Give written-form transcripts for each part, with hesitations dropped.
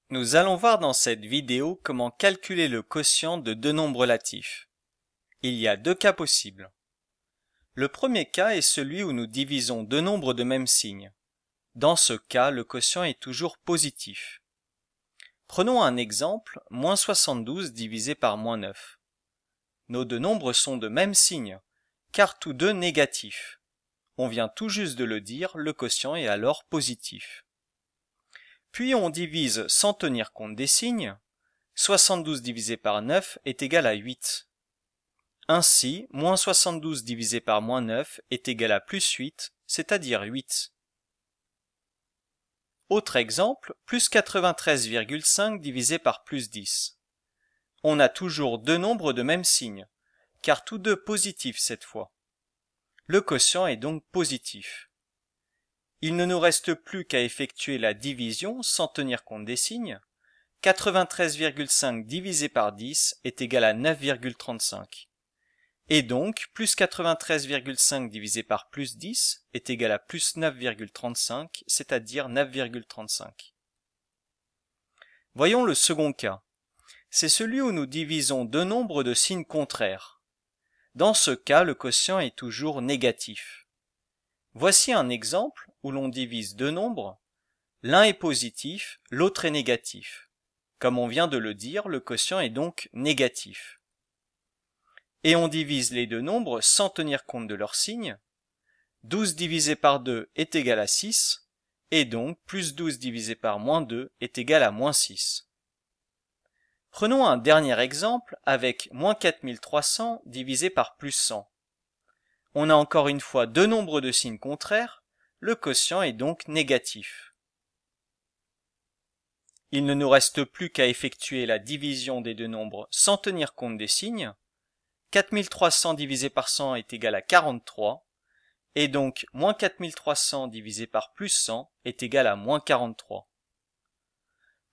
Nous allons voir dans cette vidéo comment calculer le quotient de deux nombres relatifs. Il y a deux cas possibles. Le premier cas est celui où nous divisons deux nombres de même signe. Dans ce cas, le quotient est toujours positif. Prenons un exemple, moins 72 divisé par moins 9. Nos deux nombres sont de même signe, car tous deux négatifs. On vient tout juste de le dire, le quotient est alors positif. Puis on divise sans tenir compte des signes. 72 divisé par 9 est égal à 8. Ainsi, moins 72 divisé par moins 9 est égal à plus 8, c'est-à-dire 8. Autre exemple, plus 93,5 divisé par plus 10. On a toujours deux nombres de même signe, car tous deux positifs cette fois. Le quotient est donc positif. Il ne nous reste plus qu'à effectuer la division sans tenir compte des signes. 93,5 divisé par 10 est égal à 9,35. Et donc, plus 93,5 divisé par plus 10 est égal à plus 9,35, c'est-à-dire 9,35. Voyons le second cas. C'est celui où nous divisons deux nombres de signes contraires. Dans ce cas, le quotient est toujours négatif. Voici un exemple où l'on divise deux nombres. L'un est positif, l'autre est négatif. Comme on vient de le dire, le quotient est donc négatif. Et on divise les deux nombres sans tenir compte de leurs signes. 12 divisé par 2 est égal à 6, et donc plus 12 divisé par moins 2 est égal à moins 6. Prenons un dernier exemple avec moins 4300 divisé par plus 100. On a encore une fois deux nombres de signes contraires, le quotient est donc négatif. Il ne nous reste plus qu'à effectuer la division des deux nombres sans tenir compte des signes. 4300 divisé par 100 est égal à 43, et donc moins 4300 divisé par plus 100 est égal à moins 43.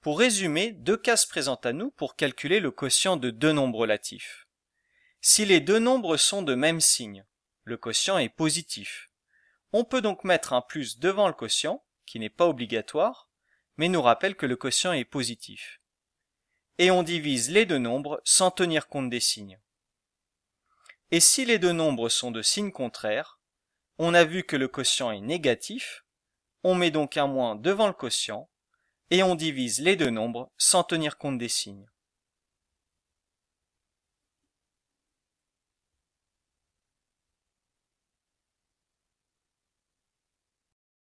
Pour résumer, deux cas se présentent à nous pour calculer le quotient de deux nombres relatifs. Si les deux nombres sont de même signe, le quotient est positif. On peut donc mettre un plus devant le quotient, qui n'est pas obligatoire, mais nous rappelle que le quotient est positif. Et on divise les deux nombres sans tenir compte des signes. Et si les deux nombres sont de signes contraires, on a vu que le quotient est négatif, on met donc un moins devant le quotient, et on divise les deux nombres sans tenir compte des signes.